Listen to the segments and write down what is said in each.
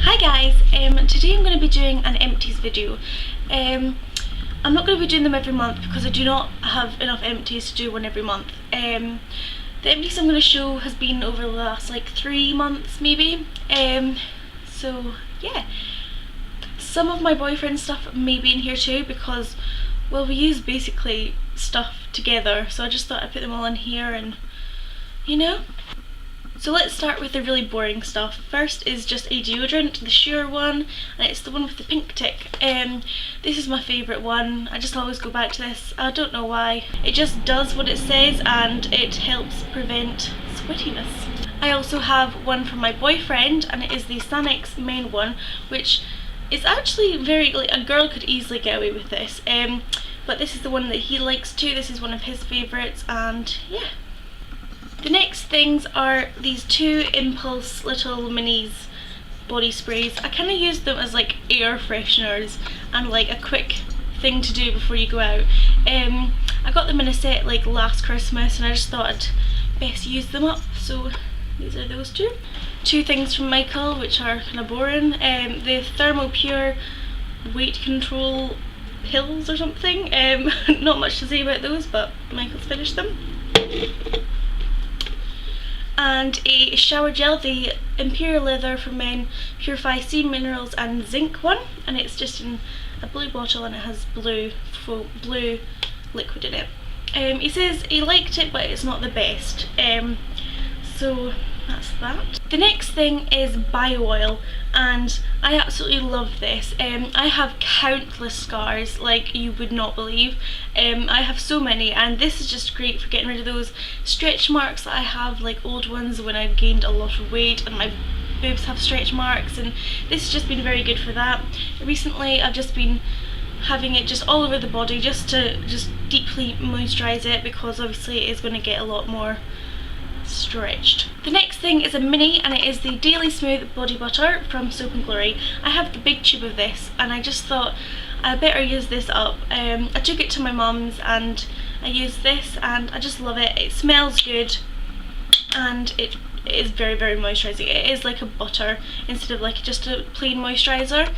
Hi guys, today I'm going to be doing an empties video. I'm not going to be doing them every month because I do not have enough empties to do one every month. The empties I'm going to show has been over the last like 3 months maybe. So yeah, some of my boyfriend's stuff may be in here too because, well, we use basically stuff together, so I just thought I'd put them all in here and, you know. So let's start with the really boring stuff. First is just a deodorant, the Sure one, and it's the one with the pink tick. This is my favourite one. I just always go back to this. I don't know why. It just does what it says and it helps prevent sweatiness. I also have one from my boyfriend, and it is the Sanex main one, which is actually very, like, a girl could easily get away with this. But this is the one that he likes too. This is one of his favourites, and yeah. The next things are these 2 Impulse little minis body sprays. I kind of use them as like air fresheners and like a quick thing to do before you go out. I got them in a set like last Christmas and I just thought I'd best use them up, so these are those 2. 2 things from Michael which are kind of boring. The thermopure weight control pills or something. Not much to say about those, but Michael's finished them. And a shower gel, the Imperiel leather for men Purify Sea Minerals and Zinc one, and it's just in a blue bottle and it has blue liquid in it. He says he liked it but it's not the best, so that's that. The next thing is bio oil, and I absolutely love this. I have countless scars like you would not believe. I have so many, and this is just great for getting rid of those stretch marks that I have, like old ones when I've gained a lot of weight and my boobs have stretch marks, and this has just been very good for that. Recently I've just been having it just all over the body just to deeply moisturise it, because obviously it is going to get a lot more stretched. The next thing is a mini, and it is the Daily Smooth Body Butter from Soap & Glory. I have the big tube of this and I just thought I better use this up. I took it to my mum's and I used this and I just love it. It smells good and it is very, very moisturising. It is like a butter instead of like just a plain moisturiser.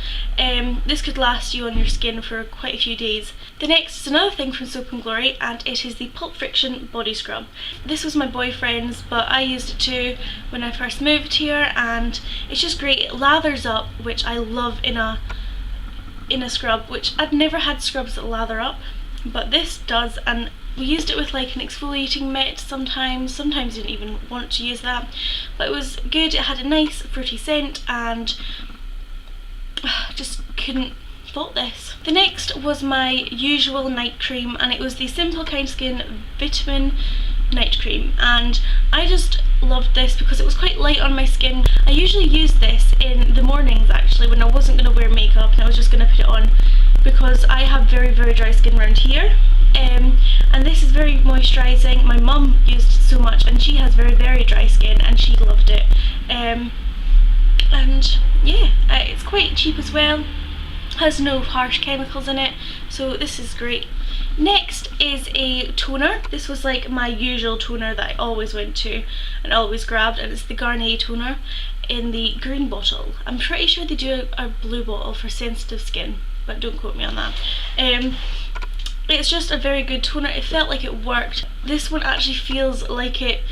This could last you on your skin for quite a few days. The next is another thing from Soap & Glory, and it is the Pulp Friction Body Scrub. This was my boyfriend's, but I used it too when I first moved here, and it's just great. It lathers up, which I love in a scrub, which I've never had scrubs that lather up, but this does. And we used it with like an exfoliating mitt sometimes you didn't even want to use that, but it was good. It had a nice fruity scent and just couldn't fault this. The next was my usual night cream, and it was the Simple Kind Skin Vitamin Night Cream, and I just loved this because it was quite light on my skin. I usually use this in the mornings actually when I wasn't going to wear makeup and I was just going to put it on, because I have very, very dry skin around here. And this is very moisturising. My mum used it so much and she has very, very dry skin and she loved it. And yeah, it's quite cheap as well, has no harsh chemicals in it, so this is great. Next is a toner. This was like my usual toner that I always went to and always grabbed, and it's the Garnier toner in the green bottle. I'm pretty sure they do a blue bottle for sensitive skin, but don't quote me on that. It's just a very good toner. It felt like it worked. This one actually feels like it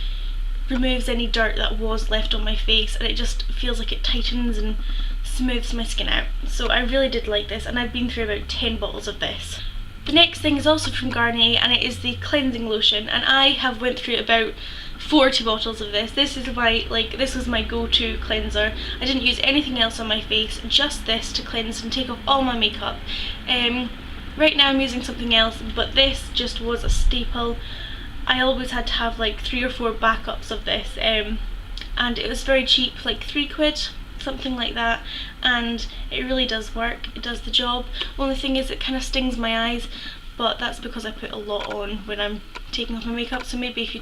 removes any dirt that was left on my face, and it just feels like it tightens and smooths my skin out. So I really did like this, and I've been through about 10 bottles of this. The next thing is also from Garnier, and it is the cleansing lotion, and I have went through about 40 bottles of this. This is this was my go-to cleanser. I didn't use anything else on my face, just this to cleanse and take off all my makeup. Right now I'm using something else, but this just was a staple. I always had to have like 3 or 4 backups of this, and it was very cheap, like £3, something like that, and it really does work. It does the job. Only thing is it kind of stings my eyes, but that's because I put a lot on when I'm taking off my makeup, so maybe if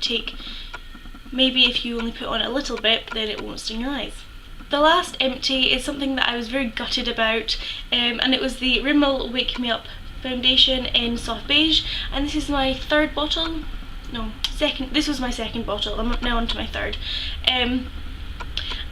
you only put on a little bit, then it won't sting your eyes. The last empty is something that I was very gutted about, and it was the Rimmel Wake Me Up foundation in soft beige, and this is my third bottle. No, second. This was my second bottle. I'm now on to my third.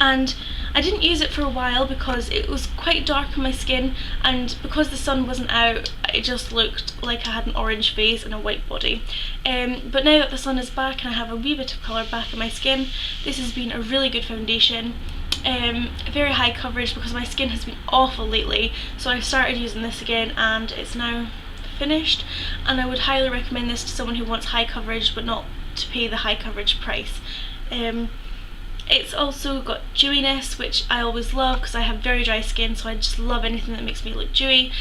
and I didn't use it for a while because it was quite dark on my skin, and because the sun wasn't out it just looked like I had an orange face and a white body. But now that the sun is back and I have a wee bit of colour back in my skin, this has been a really good foundation. Very high coverage because my skin has been awful lately, so I've started using this again and it's now finished, and I would highly recommend this to someone who wants high coverage but not to pay the high coverage price. It's also got dewiness, which I always love because I have very dry skin, so I just love anything that makes me look dewy.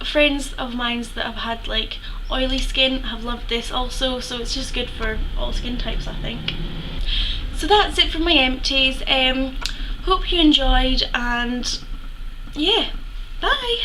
Friends of mine that have had like oily skin have loved this also, so it's just good for all skin types, I think. So that's it for my empties. Hope you enjoyed, and yeah, bye!